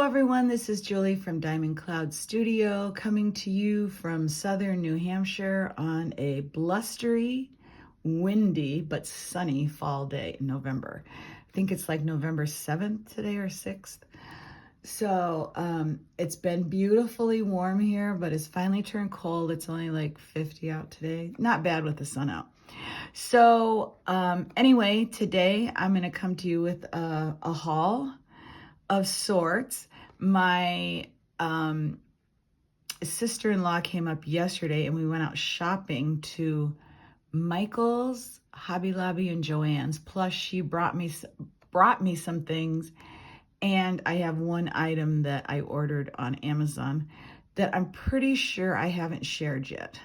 everyone, this is Julie from Diamond Cloud Studio coming to you from southern New Hampshire on a blustery, windy, but sunny fall day in November. I think it's like November 7th today or 6th. So it's been beautifully warm here, but it's finally turned cold. It's only like 50 out today. Not bad with the sun out. So anyway, today I'm going to come to you with a haul of sorts. My sister-in-law came up yesterday and we went out shopping to Michael's, Hobby Lobby, and Joann's. Plus she brought me some things, and I have one item that I ordered on Amazon that I'm pretty sure I haven't shared yet.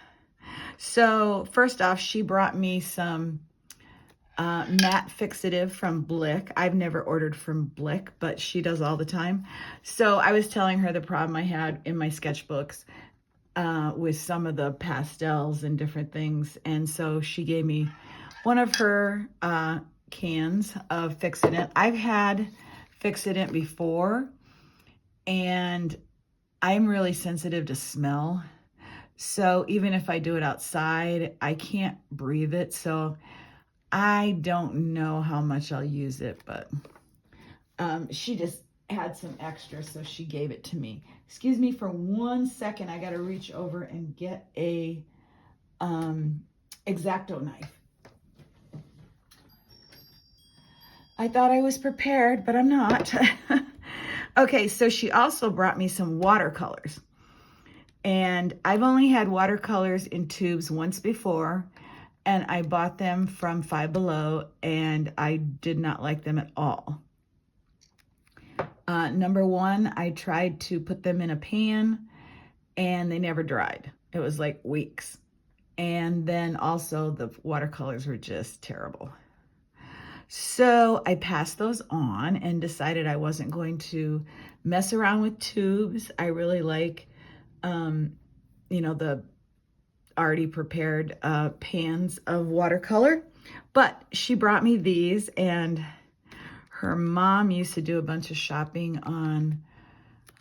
So first off, she brought me some matte fixative from Blick. I've never ordered from Blick, but she does all the time. So I was telling her the problem I had in my sketchbooks with some of the pastels and different things. And so she gave me one of her cans of Fixodent. I've had Fixodent before, and I'm really sensitive to smell. So even if I do it outside, I can't breathe it. So I don't know how much I'll use it, but she just had some extra, so she gave it to me. Excuse me for 1 second. I got to reach over and get a X-Acto knife. I thought I was prepared, but I'm not. Okay, so she also brought me some watercolors. And I've only had watercolors in tubes once before, and I bought them from Five Below, and I did not like them at all. Number one, I tried to put them in a pan, and they never dried. It was like weeks. And then also the watercolors were just terrible. So I passed those on and decided I wasn't going to mess around with tubes. I really like, the already prepared pans of watercolor. But she brought me these, and her mom used to do a bunch of shopping on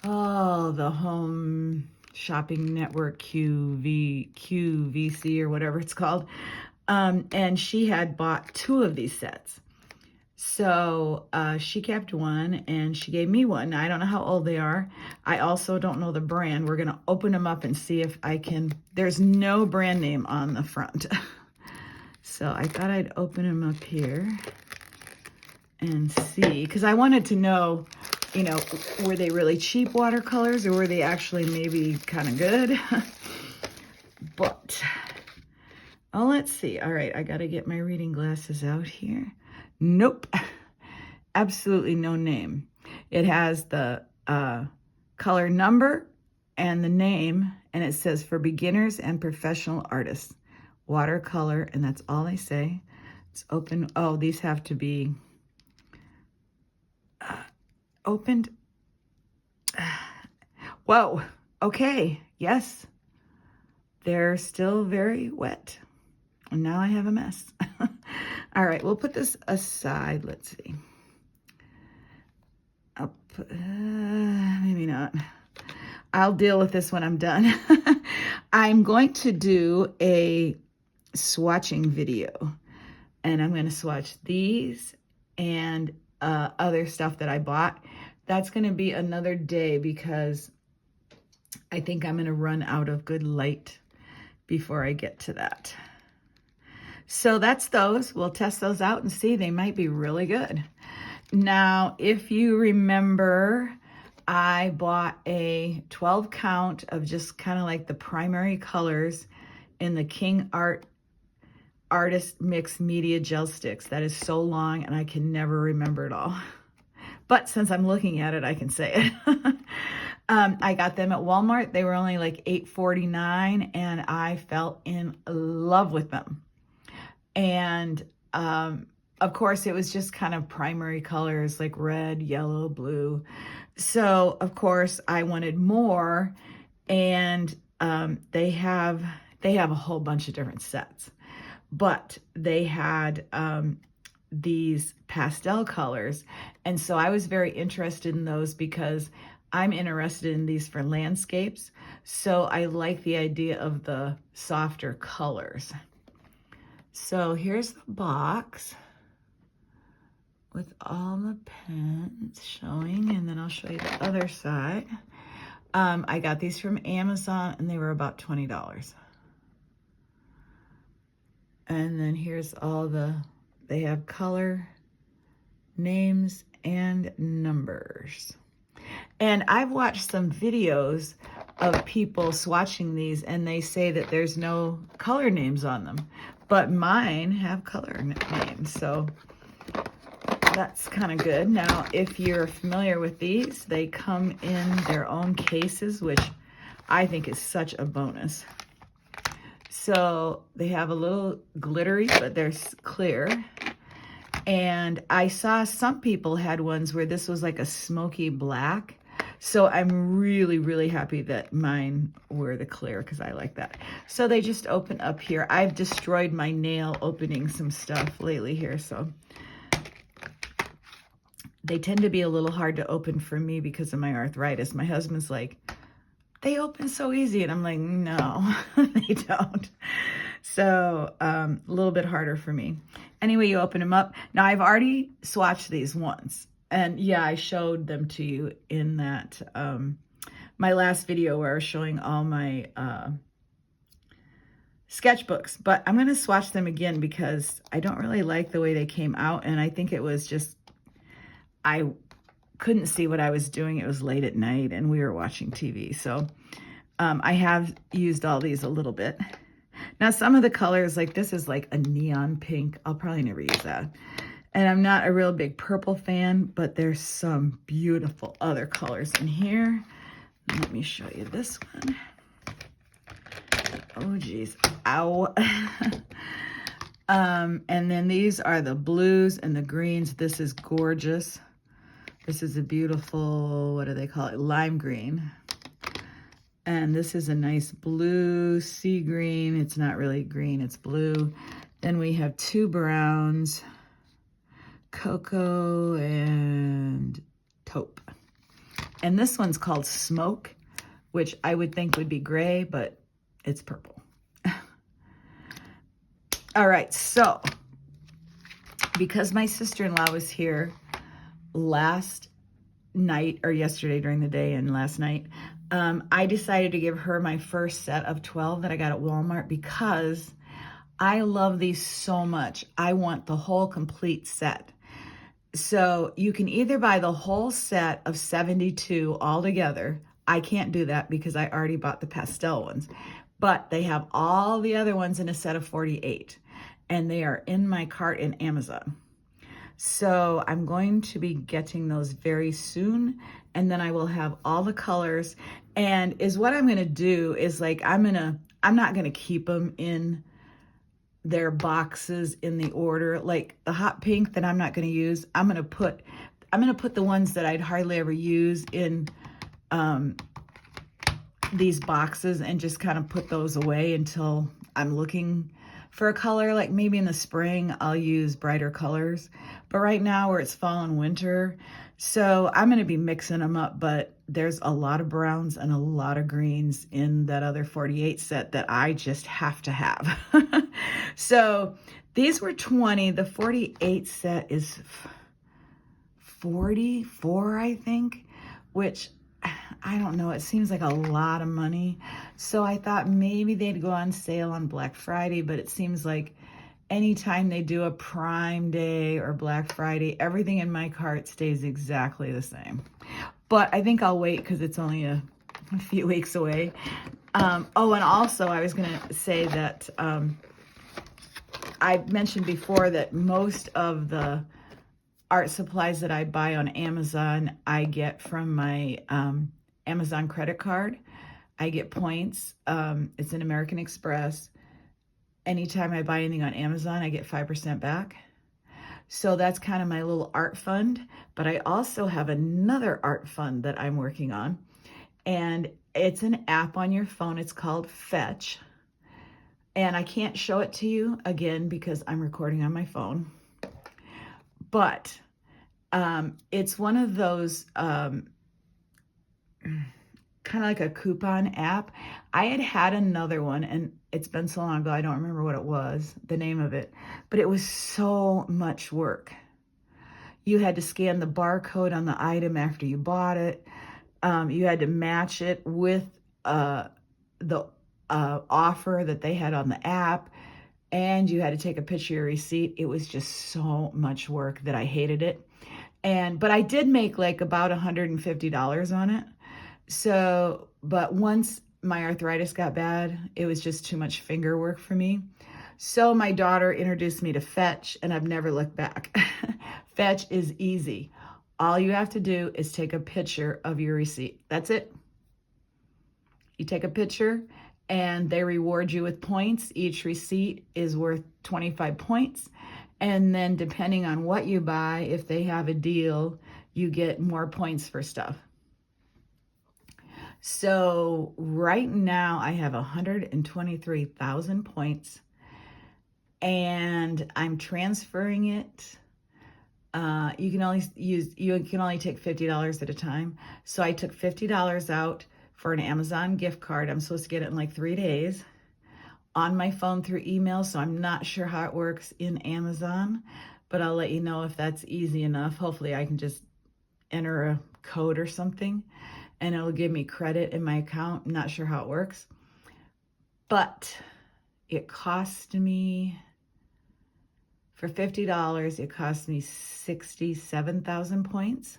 the Home Shopping Network, QVC or whatever it's called. And she had bought 2 of these sets. So she kept one and she gave me one. Now, I don't know how old they are. I also don't know the brand. We're going to open them up and see if I can. There's no brand name on the front. So I thought I'd open them up here and see, because I wanted to know, were they really cheap watercolors or were they actually maybe kind of good? But, let's see. All right, I got to get my reading glasses out here. Nope, absolutely no name. It has the color number and the name, and it says for beginners and professional artists, watercolor, and that's all they say. It's open. Oh, these have to be opened. Whoa, okay, yes. They're still very wet. And now I have a mess. All right, we'll put this aside. Let's see. I'll put, maybe not. I'll deal with this when I'm done. I'm going to do a swatching video, and I'm going to swatch these and other stuff that I bought. That's going to be another day because I think I'm going to run out of good light before I get to that. So that's those. We'll test those out and see. They might be really good. Now, if you remember, I bought a 12 count of just kind of like the primary colors in the King Artist Mix Media Gel Sticks. That is so long and I can never remember it all. But since I'm looking at it, I can say it. I got them at Walmart. They were only like $8.49 and I fell in love with them. And of course, it was just kind of primary colors like red, yellow, blue. So, of course, I wanted more. And they have a whole bunch of different sets. But they had these pastel colors. And so I was very interested in those because I'm interested in these for landscapes, so I like the idea of the softer colors. So here's the box with all the pens showing, and then I'll show you the other side. I got these from Amazon, and they were about $20. And then here's all they have color, names, and numbers. And I've watched some videos of people swatching these, and they say that there's no color names on them, but mine have color names, so that's kind of good. Now, if you're familiar with these, they come in their own cases, which I think is such a bonus. So they have a little glittery, but they're clear. And I saw some people had ones where this was like a smoky black. So I'm really, really happy that mine were the clear, because I like that. So they just open up here. I've destroyed my nail opening some stuff lately here, so they tend to be a little hard to open for me because of my arthritis. My husband's like, they open so easy. And I'm like, no, they don't. So a little bit harder for me. Anyway, you open them up. Now, I've already swatched these once. And yeah, I showed them to you in that, my last video where I was showing all my sketchbooks. But I'm going to swatch them again because I don't really like the way they came out. And I think it was just, I couldn't see what I was doing. It was late at night and we were watching TV. So I have used all these a little bit. Now, some of the colors, like this is like a neon pink. I'll probably never use that. And I'm not a real big purple fan, but there's some beautiful other colors in here. Let me show you this one. Oh, geez. Ow. And then these are the blues and the greens. This is gorgeous. This is a beautiful, what do they call it? Lime green. And this is a nice blue sea green. It's not really green, it's blue. Then we have two browns, cocoa and taupe. And this one's called Smoke, which I would think would be gray, but it's purple. All right, so because my sister-in-law was here last night, or yesterday during the day and last night, I decided to give her my first set of 12 that I got at Walmart because I love these so much. I want the whole complete set. So you can either buy the whole set of 72 all together. I can't do that because I already bought the pastel ones, but they have all the other ones in a set of 48 and they are in my cart in Amazon. So I'm going to be getting those very soon, and then I will have all the colors. And is what I'm going to do is like, I'm not going to keep them in their boxes in the order. Like the hot pink that I'm not going to use, I'm going to put the ones that I'd hardly ever use in these boxes and just kind of put those away until I'm looking for a color. Like maybe in the spring, I'll use brighter colors. But right now where it's fall and winter, so I'm going to be mixing them up, but there's a lot of browns and a lot of greens in that other 48 set that I just have to have. So these were 20. The 48 set is 44, I think, which I don't know. It seems like a lot of money. So I thought maybe they'd go on sale on Black Friday, but it seems like anytime they do a Prime Day or Black Friday, everything in my cart stays exactly the same. But I think I'll wait because it's only a few weeks away. Oh, and also I was going to say that I mentioned before that most of the art supplies that I buy on Amazon, I get from my Amazon credit card. I get points. It's an American Express. Anytime I buy anything on Amazon, I get 5% back. So that's kind of my little art fund. But I also have another art fund that I'm working on. And it's an app on your phone. It's called Fetch. And I can't show it to you again because I'm recording on my phone. But it's one of those kind of like a coupon app. I had another one, and it's been so long ago, I don't remember what it was, the name of it, but it was so much work. You had to scan the barcode on the item after you bought it. You had to match it with the offer that they had on the app, and you had to take a picture of your receipt. It was just so much work that I hated it. But I did make like about $150 on it. So, but once my arthritis got bad, it was just too much finger work for me. So my daughter introduced me to Fetch, and I've never looked back. Fetch is easy. All you have to do is take a picture of your receipt. That's it. You take a picture, and they reward you with points. Each receipt is worth 25 points. And then depending on what you buy, if they have a deal, you get more points for stuff. So right now I have 123,000 points, and I'm transferring it. You can only take $50 at a time. So I took $50 out for an Amazon gift card. I'm supposed to get it in like 3 days on my phone through email. So I'm not sure how it works in Amazon, but I'll let you know if that's easy enough. Hopefully I can just enter a code or something, and it'll give me credit in my account. I'm not sure how it works, but it cost me, for $50, it cost me 67,000 points.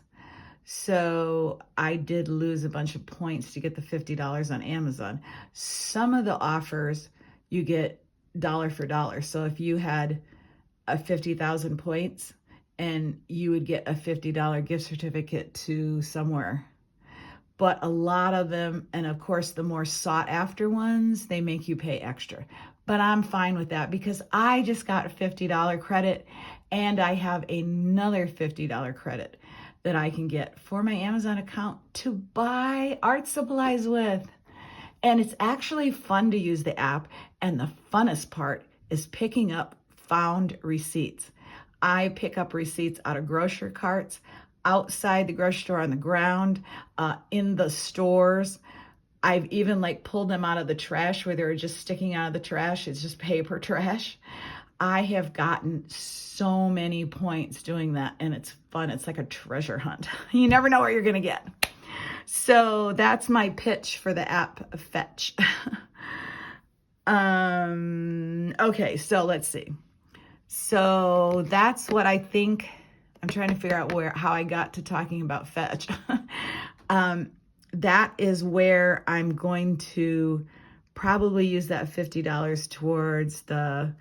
So I did lose a bunch of points to get the $50 on Amazon. Some of the offers you get dollar for dollar. So if you had a 50,000 points, and you would get a $50 gift certificate to somewhere. But a lot of them, and of course the more sought after ones, they make you pay extra. But I'm fine with that because I just got a $50 credit, and I have another $50 credit that I can get for my Amazon account to buy art supplies with. And it's actually fun to use the app. And the funnest part is picking up found receipts. I pick up receipts out of grocery carts, outside the grocery store on the ground, in the stores. I've even like pulled them out of the trash where they were just sticking out of the trash. It's just paper trash. I have gotten so many points doing that, and it's fun. It's like a treasure hunt. You never know what you're going to get. So that's my pitch for the app Fetch. Okay, so let's see. So that's what I think. I'm trying to figure out how I got to talking about Fetch. That is where I'm going to probably use that $50 towards the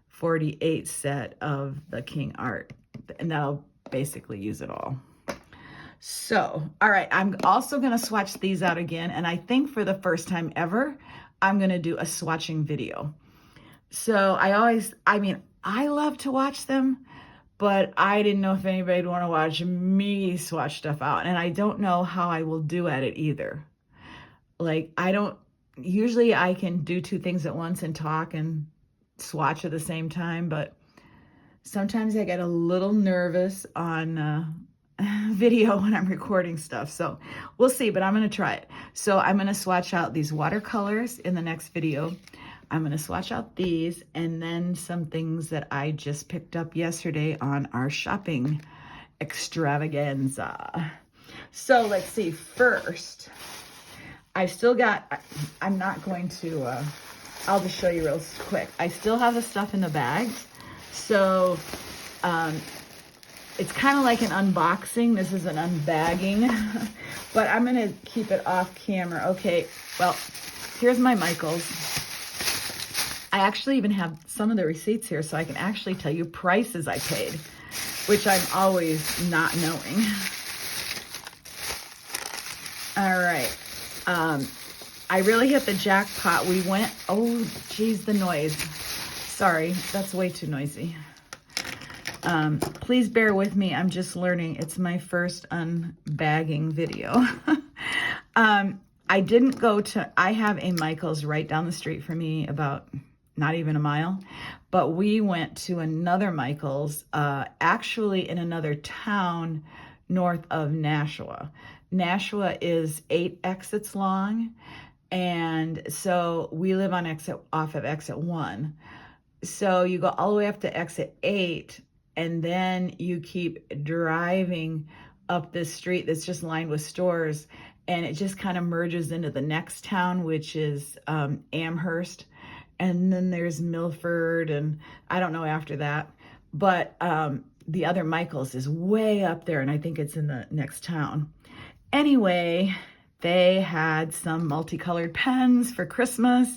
48 set of the King art. And that'll basically use it all. So, all right, I'm also going to swatch these out again. And I think for the first time ever, I'm going to do a swatching video. So I love to watch them, but I didn't know if anybody would want to watch me swatch stuff out. And I don't know how I will do at it either. Like, usually I can do two things at once and talk and swatch at the same time, but sometimes I get a little nervous on video when I'm recording stuff. So we'll see, but I'm going to try it. So I'm going to swatch out these watercolors in the next video. I'm going to swatch out these, and then some things that I just picked up yesterday on our shopping extravaganza. So let's see. First, I'm not going to, I'll just show you real quick. I still have the stuff in the bags. So it's kind of like an unboxing. This is an unbagging, but I'm going to keep it off camera. Okay, well, here's my Michaels. I actually even have some of the receipts here, so I can actually tell you prices I paid, which I'm always not knowing. All right. I really hit the jackpot. We went, oh, geez, the noise. Sorry, that's way too noisy. Please bear with me. I'm just learning. It's my first unbagging video. I have a Michael's right down the street from me, about not even a mile, but we went to another Michael's, actually in another town north of Nashua. Nashua is 8 exits long, and so we live on off of exit 1. So you go all the way up to exit 8, and then you keep driving up this street that's just lined with stores, and it just kind of merges into the next town, which is Amherst. And then there's Milford, and I don't know after that. But the other Michaels is way up there, and I think it's in the next town. Anyway, they had some multicolored pens for Christmas.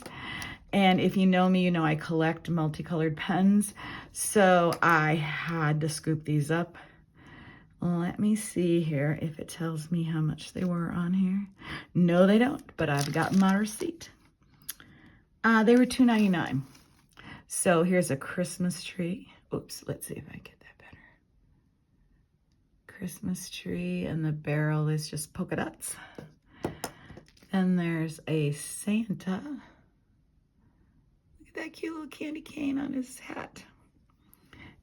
And if you know me, you know I collect multicolored pens. So I had to scoop these up. Let me see here if it tells me how much they were on here. No, they don't, but I've got my receipt. They were $2.99. So here's a Christmas tree. Oops, let's see if I get that better. Christmas tree, and the barrel is just polka dots. Then there's a Santa. Look at that cute little candy cane on his hat.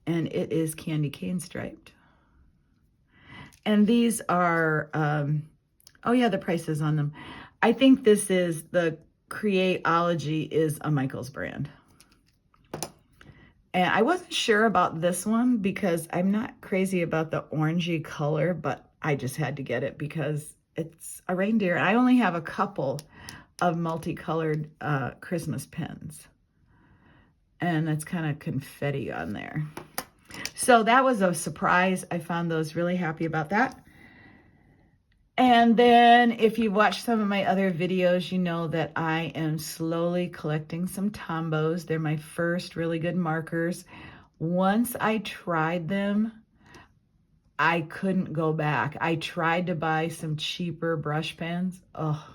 And it is candy cane striped. And these are, oh yeah, the prices on them. I think this is the Createology is a Michaels brand. And I wasn't sure about this one because I'm not crazy about the orangey color, but I just had to get it because it's a reindeer. I only have a couple of multicolored Christmas pins. And that's kind of confetti on there. So that was a surprise. I found those, really happy about that. And then if you've watched some of my other videos, you know that I am slowly collecting some Tombos. They're my first really good markers. Once I tried them, I couldn't go back. I tried to buy some cheaper brush pens. Oh,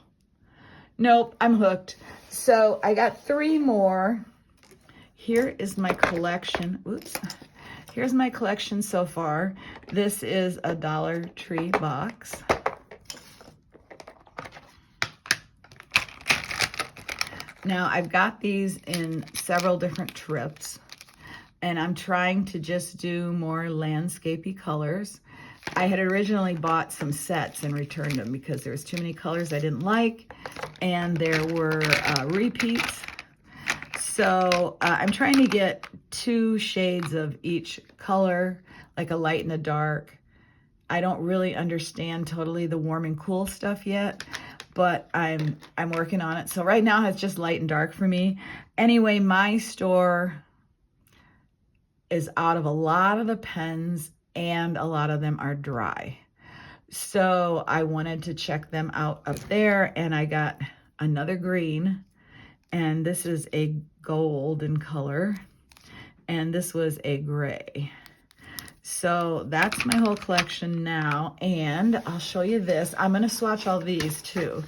nope, I'm hooked. So I got 3 more. Here is my collection. Oops. Here's my collection so far. This is a Dollar Tree box. Now, I've got these in several different trips, and I'm trying to just do more landscapey colors. I had originally bought some sets and returned them because there was too many colors I didn't like, and there were repeats. So I'm trying to get 2 shades of each color, like a light and a dark. I don't really understand totally the warm and cool stuff yet, but I'm working on it. So right now it's just light and dark for me. Anyway, my store is out of a lot of the pens, and a lot of them are dry. So I wanted to check them out up there, and I got another green, and this is a gold in color, and this was a gray. So that's my whole collection now, and I'll show you this. I'm going to swatch all these too.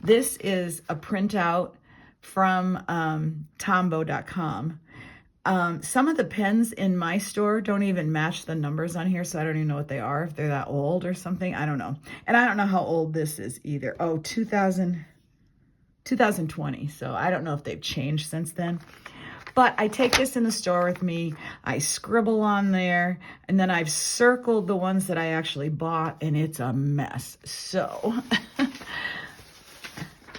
This is a printout from Tombow.com. Some of the pens in my store don't even match the numbers on here, so I don't even know what they are, if they're that old or something. I don't know. And I don't know how old this is either. Oh, 2020, so I don't know if they've changed since then. But I take this in the store with me, I scribble on there, and then I've circled the ones that I actually bought, and it's a mess. So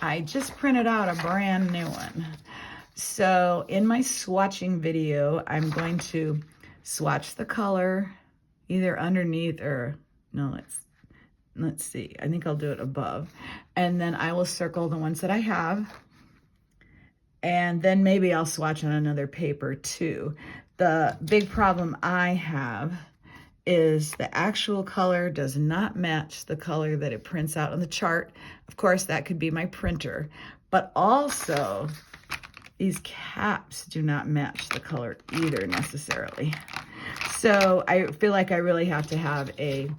I just printed out a brand new one. So in my swatching video, I'm going to swatch the color either underneath or, no, let's see. I think I'll do it above. And then I will circle the ones that I have. And then maybe I'll swatch on another paper too. The big problem I have is the actual color does not match the color that it prints out on the chart. Of course, that could be my printer, but also these caps do not match the color either necessarily. So I feel like I really have to have a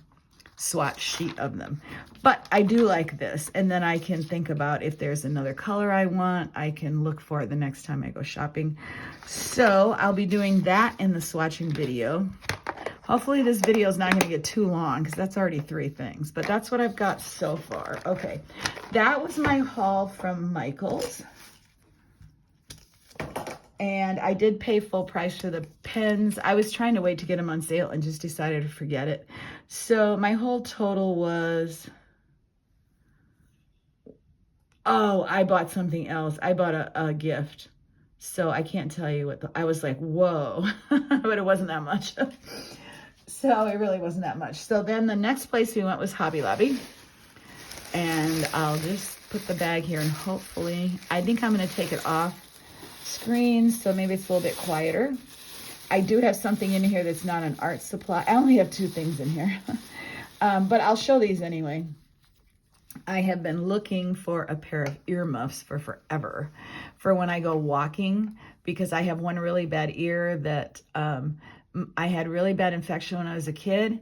swatch sheet of them. But I do like this, and then I can think about if there's another color I want, I can look for it the next time I go shopping. So I'll be doing that in the swatching video. Hopefully this video is not going to get too long because that's already 3 things, but that's what I've got so far. Okay, that was my haul from Michaels. And I did pay full price for the pens. I was trying to wait to get them on sale and just decided to forget it. So my whole total was, oh, I bought something else. I bought a gift. So I can't tell you what I was like, whoa, but it wasn't that much. So it really wasn't that much. So then the next place we went was Hobby Lobby. And I'll just put the bag here and hopefully, I think I'm going to take it off screen so maybe it's a little bit quieter. I do have something in here that's not an art supply. I only have 2 things in here, but I'll show these anyway. I have been looking for a pair of earmuffs for forever for when I go walking, because I have one really bad ear that I had really bad infection when I was a kid,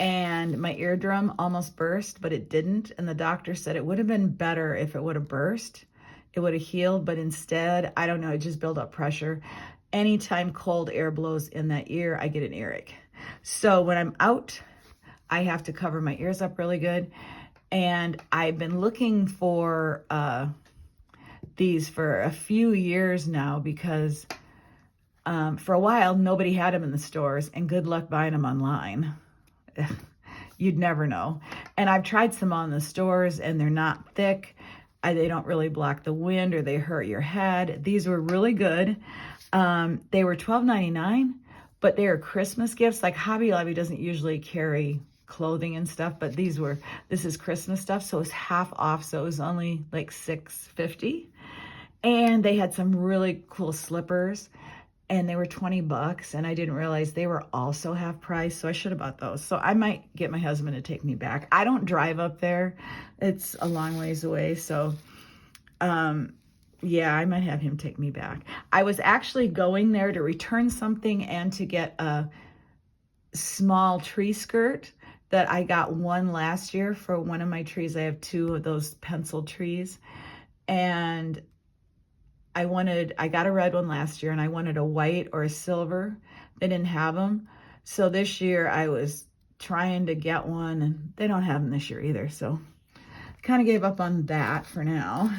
and my eardrum almost burst, but it didn't. And the doctor said it would have been better if it would have burst. It would have healed, but instead, I don't know, it just built up pressure. Anytime cold air blows in that ear, I get an earache. So when I'm out, I have to cover my ears up really good. And I've been looking for these for a few years now because for a while, nobody had them in the stores, and good luck buying them online. You'd never know. And I've tried some on the stores and they're not thick. They don't really block the wind or they hurt your head. These were really good. They were $12.99, but they are Christmas gifts. Like Hobby Lobby doesn't usually carry clothing and stuff, but this is Christmas stuff. So it was half off. So it was only like $6.50. And they had some really cool slippers and they were $20, and I didn't realize they were also half price. So I should have bought those. So I might get my husband to take me back. I don't drive up there. It's a long ways away. So, yeah, I might have him take me back. I was actually going there to return something and to get a small tree skirt that I got one last year for one of my trees. I have 2 of those pencil trees, and I got a red one last year and I wanted a white or a silver. They didn't have them. So this year I was trying to get one and they don't have them this year either. So kind of gave up on that for now.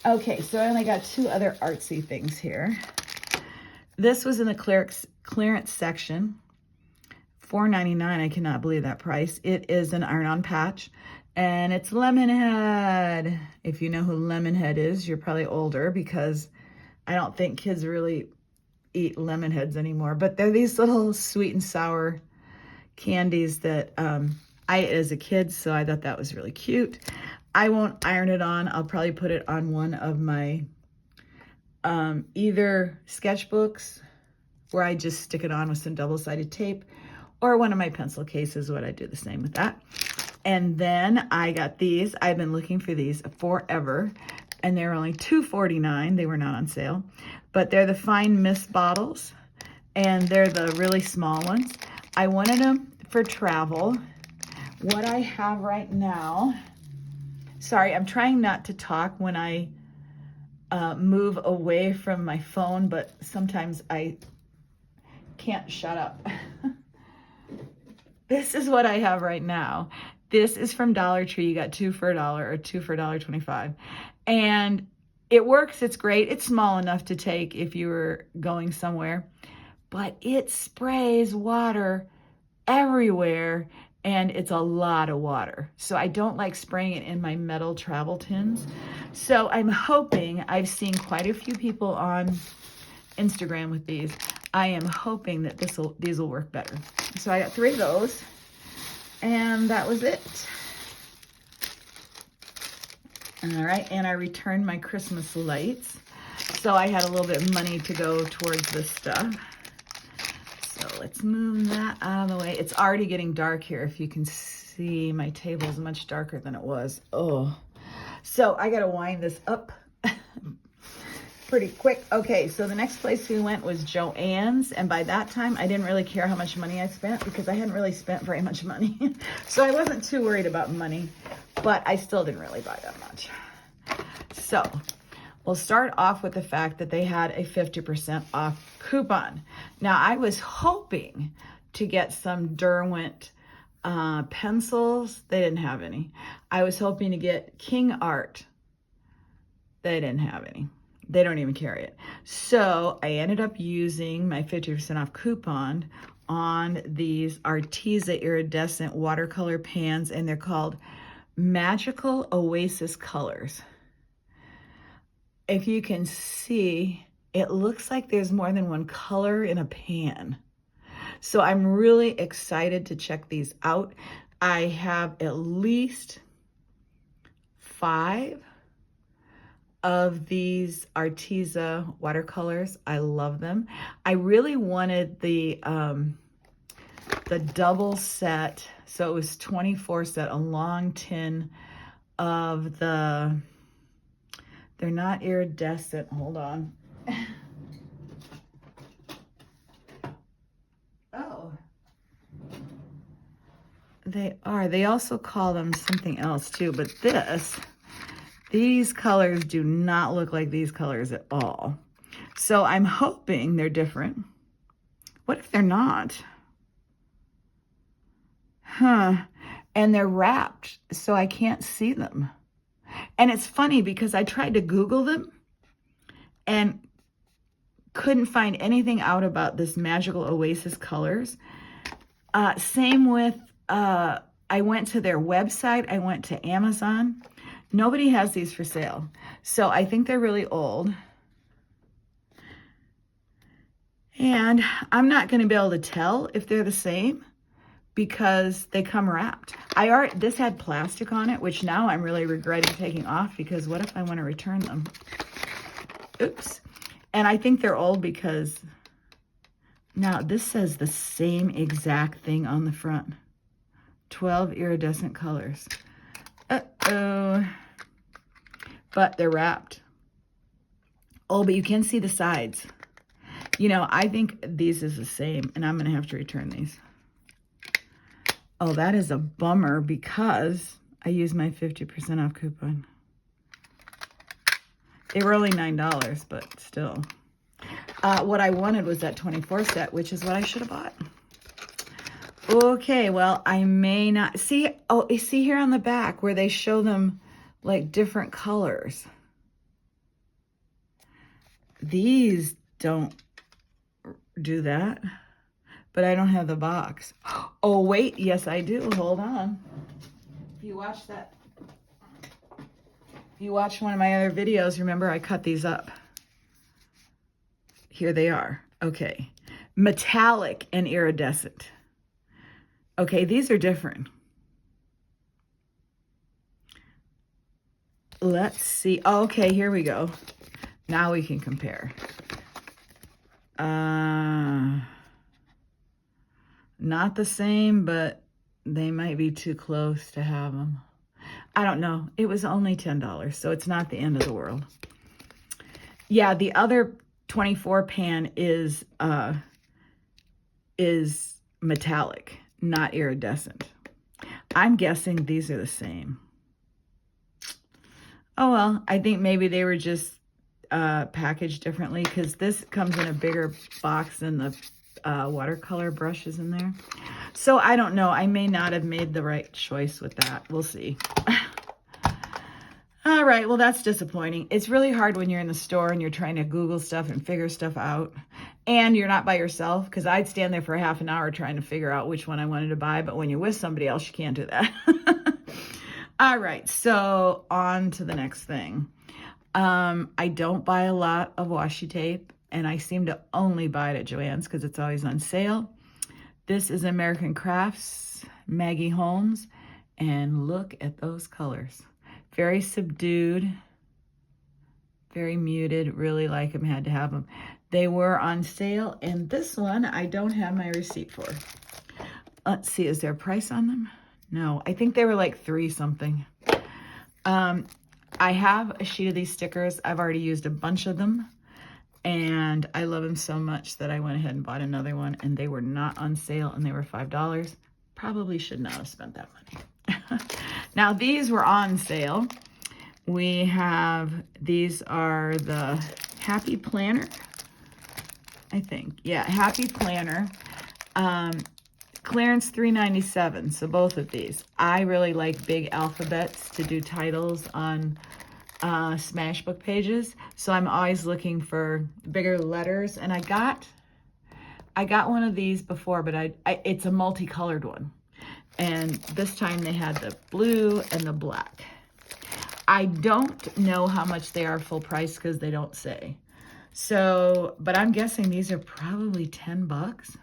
Okay, so I only got 2 other artsy things here. This was in the clearance section. $4.99, I cannot believe that price. It is an iron-on patch, and it's Lemonhead. If you know who Lemonhead is, you're probably older, because I don't think kids really eat Lemonheads anymore. But they're these little sweet and sour candies that I ate as a kid, so I thought that was really cute. I won't iron it on. I'll probably put it on one of my either sketchbooks, where I just stick it on with some double-sided tape, or one of my pencil cases, what I do the same with that. And then I got these. I've been looking for these forever, and they're only $2.49. They were not on sale, but they're the Fine Mist bottles, and they're the really small ones. I wanted them for travel. What I have right now, sorry, I'm trying not to talk when I move away from my phone, but sometimes I can't shut up. This is what I have right now. This is from Dollar Tree. You got 2 for $1 or 2 for $1.25. And it works. It's great. It's small enough to take if you were going somewhere, but it sprays water everywhere, and it's a lot of water. So I don't like spraying it in my metal travel tins. So I'm hoping, I've seen quite a few people on Instagram with these. I am hoping that these will work better. So I got 3 of those, and that was it. All right, and I returned my Christmas lights. So I had a little bit of money to go towards this stuff. So let's move that out of the way. It's already getting dark here. If you can see, my table is much darker than it was. Oh, so I got to wind this up pretty quick. Okay, so the next place we went was Joann's, and by that time I didn't really care how much money I spent, because I hadn't really spent very much money. So I wasn't too worried about money, but I still didn't really buy that much. So we'll start off with the fact that they had a 50% off coupon. Now I was hoping to get some Derwent pencils. They didn't have any. I was hoping to get King Art. They didn't have any. They don't even carry it. So I ended up using my 50% off coupon on these Arteza iridescent watercolor pans, and they're called Magical Oasis Colors. If you can see, it looks like there's more than one color in a pan. So I'm really excited to check these out. I have at least 5 of these Arteza watercolors. I love them. I really wanted the double set, so it was 24 set, a long tin of the, they're not iridescent, hold on. Oh, they are. They also call them something else too, but these colors do not look like these colors at all. So I'm hoping they're different. What if they're not? Huh. And they're wrapped, so I can't see them. And it's funny because I tried to Google them and couldn't find anything out about this Magical Oasis Colors. Same with, I went to their website. I went to Amazon. Nobody has these for sale. So I think they're really old. And I'm not going to be able to tell if they're the same because they come wrapped. This had plastic on it, which now I'm really regretting taking off because what if I want to return them? Oops. And I think they're old because now this says the same exact thing on the front. 12 iridescent colors. Uh-oh. But they're wrapped. Oh, but you can see the sides. You know, I think these is the same, and I'm going to have to return these. Oh, that is a bummer because I used my 50% off coupon. They were only $9, but still. What I wanted was that 24 set, which is what I should have bought. Okay, well, I may not see. Oh, you see here on the back where they show them like different colors. These don't do that, but I don't have the box. Oh, wait, yes, I do. Hold on. If you watch that, if you watch one of my other videos, remember I cut these up. Here they are. Okay, metallic and iridescent. Okay, these are different. Let's see. Oh, okay, here we go. Now we can compare. Not the same, but they might be too close to have them. I don't know. It was only $10, so it's not the end of the world. Yeah, the other 24 pan is metallic, not iridescent. I'm guessing these are the same. Oh, well, I think maybe they were just packaged differently because this comes in a bigger box than the watercolor brushes in there. So I don't know. I may not have made the right choice with that. We'll see. All right. Well, that's disappointing. It's really hard when you're in the store and you're trying to Google stuff and figure stuff out. And you're not by yourself, because I'd stand there for half an hour trying to figure out which one I wanted to buy. But when you're with somebody else, you can't do that. All right. So on to the next thing. I don't buy a lot of washi tape, and I seem to only buy it at Joann's because it's always on sale. This is American Crafts, Maggie Holmes, and look at those colors. Very subdued, very muted, really like them, had to have them. They were on sale, and this one I don't have my receipt for. Let's see, is there a price on them? No, I think they were like $3 something. I have a sheet of these stickers. I've already used a bunch of them, and I love them so much that I went ahead and bought another one, and they were not on sale, and they were $5. Probably should not have spent that money. Now, these were on sale. We have, these are the Happy Planner, I think. Yeah, Happy Planner. Clearance $3.97, so both of these. I really like big alphabets to do titles on Smashbook pages. So I'm always looking for bigger letters. And I got one of these before, but it's a multicolored one. And this time they had the blue and the black. I don't know how much they are full price because they don't say. So, but I'm guessing these are probably 10 bucks.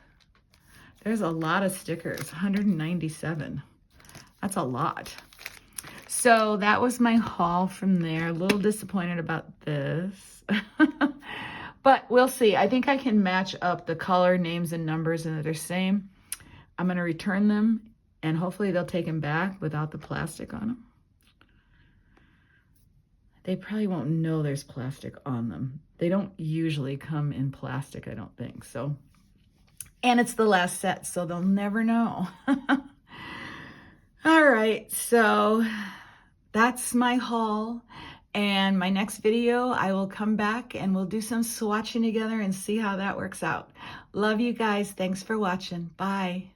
There's a lot of stickers, 197. That's a lot. So that was my haul from there. A little disappointed about this. But we'll see. I think I can match up the color, names, and numbers, and they're the same. I'm going to return them, and hopefully they'll take them back without the plastic on them. They probably won't know there's plastic on them. They don't usually come in plastic, I don't think. So, and it's the last set, so they'll never know. All right, so that's my haul. And my next video, I will come back and we'll do some swatching together and see how that works out. Love you guys. Thanks for watching. Bye.